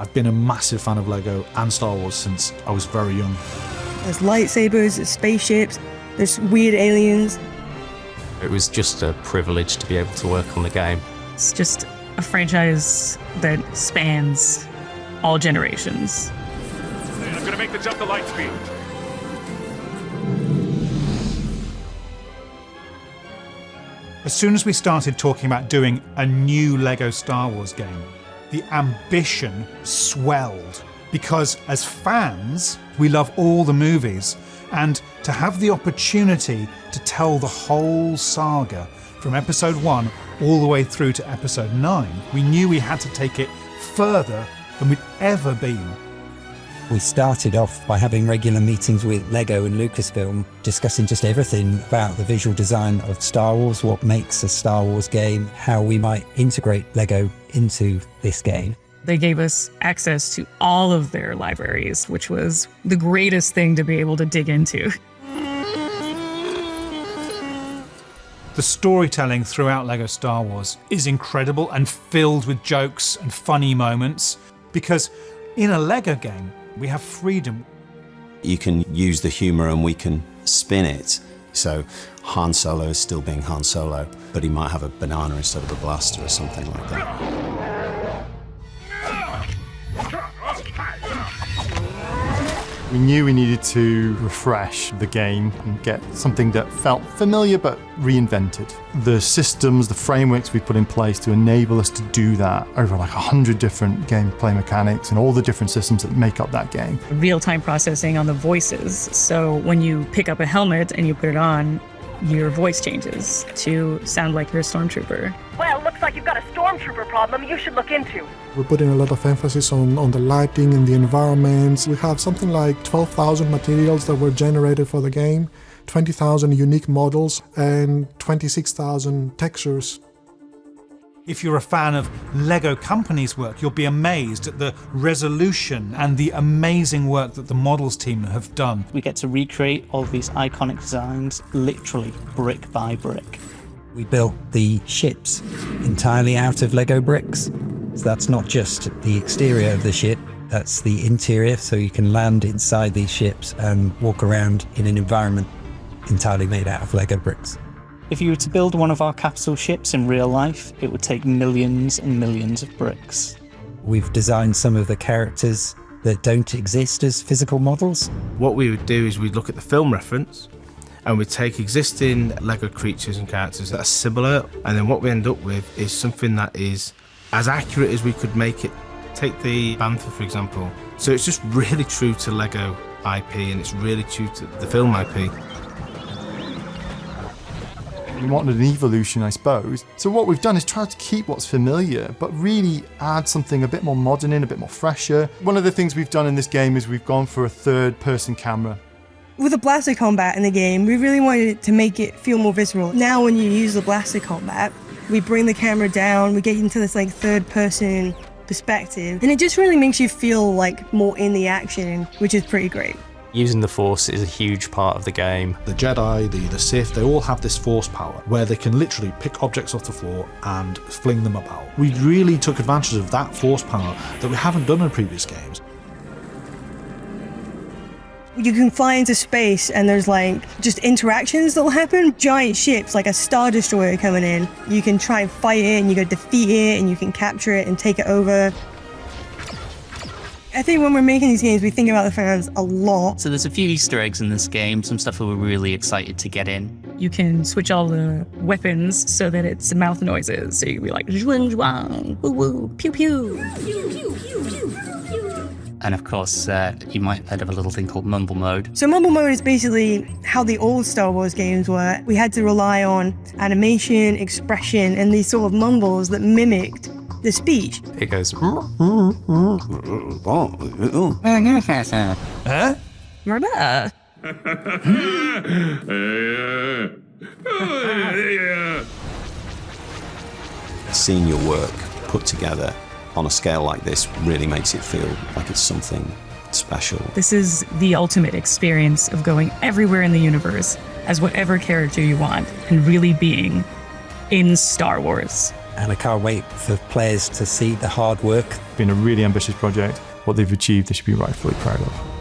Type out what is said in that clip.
I've been a massive fan of Lego and Star Wars since I was very young. There's lightsabers, there's spaceships, there's weird aliens. It was just a privilege to be able to work on the game. It's just a franchise that spans all generations. I'm going to make the jump to light speed. As soon as we started talking about doing a new Lego Star Wars game, the ambition swelled. Because as fans, we love all the movies, and to have the opportunity to tell the whole saga from episode 1 all the way through to episode 9, we knew we had to take it further than we'd ever been. We started off by having regular meetings with Lego and Lucasfilm, discussing just everything about the visual design of Star Wars, what makes a Star Wars game, how we might integrate Lego into this game. They gave us access to all of their libraries, which was the greatest thing to be able to dig into. The storytelling throughout Lego Star Wars is incredible and filled with jokes and funny moments, because in a Lego game, we have freedom. You can use the humour and we can spin it. So Han Solo is still being Han Solo, but he might have a banana instead of a blaster or something like that. We knew we needed to refresh the game and get something that felt familiar but reinvented. The systems, the frameworks we put in place to enable us to do that, over like 100 different gameplay mechanics and all the different systems that make up that game. Real-time processing on the voices. So when you pick up a helmet and you put it on, your voice changes to sound like you're a stormtrooper. Well, looks like you've got a stormtrooper problem you should look into. We're putting a lot of emphasis on the lighting and the environments. We have something like 12,000 materials that were generated for the game, 20,000 unique models, and 26,000 textures. If you're a fan of Lego Company's work, you'll be amazed at the resolution and the amazing work that the models team have done. We get to recreate all these iconic designs, literally brick by brick. We built the ships entirely out of Lego bricks. So that's not just the exterior of the ship, that's the interior, so you can land inside these ships and walk around in an environment entirely made out of Lego bricks. If you were to build one of our capital ships in real life, it would take millions and millions of bricks. We've designed some of the characters that don't exist as physical models. What we would do is we'd look at the film reference and we'd take existing Lego creatures and characters that are similar, and then what we end up with is something that is as accurate as we could make it. Take the Bantha, for example. So it's just really true to Lego IP, and it's really true to the film IP. We wanted an evolution, I suppose. So what we've done is try to keep what's familiar, but really add something a bit more modern in, a bit more fresher. One of the things we've done in this game is we've gone for a third-person camera. With the blaster combat in the game, we really wanted to make it feel more visceral. Now when you use the blaster combat, we bring the camera down, we get into this like third-person perspective, and it just really makes you feel like more in the action, which is pretty great. Using the Force is a huge part of the game. The Jedi, the Sith, they all have this Force power where they can literally pick objects off the floor and fling them about. We really took advantage of that Force power that we haven't done in previous games. You can fly into space and there's like just interactions that'll happen. Giant ships like a Star Destroyer coming in. You can try and fight it and you can defeat it and you can capture it and take it over. I think when we're making these games, we think about the fans a lot. So there's a few Easter eggs in this game, some stuff that we're really excited to get in. You can switch all the weapons so that it's mouth noises. So you can be like, zhuang zhuang, woo woo, pew pew. Pew, pew, pew, pew. And of course, you might have heard of a little thing called mumble mode. So mumble mode is basically how the old Star Wars games were. We had to rely on animation, expression, and these sort of mumbles that mimicked the speech. It goes. Huh? Remember? Seeing your work put together on a scale like this really makes it feel like it's something special. This is the ultimate experience of going everywhere in the universe as whatever character you want and really being in Star Wars. and I can't wait for players to see the hard work. It's been a really ambitious project. What they've achieved, they should be rightfully proud of.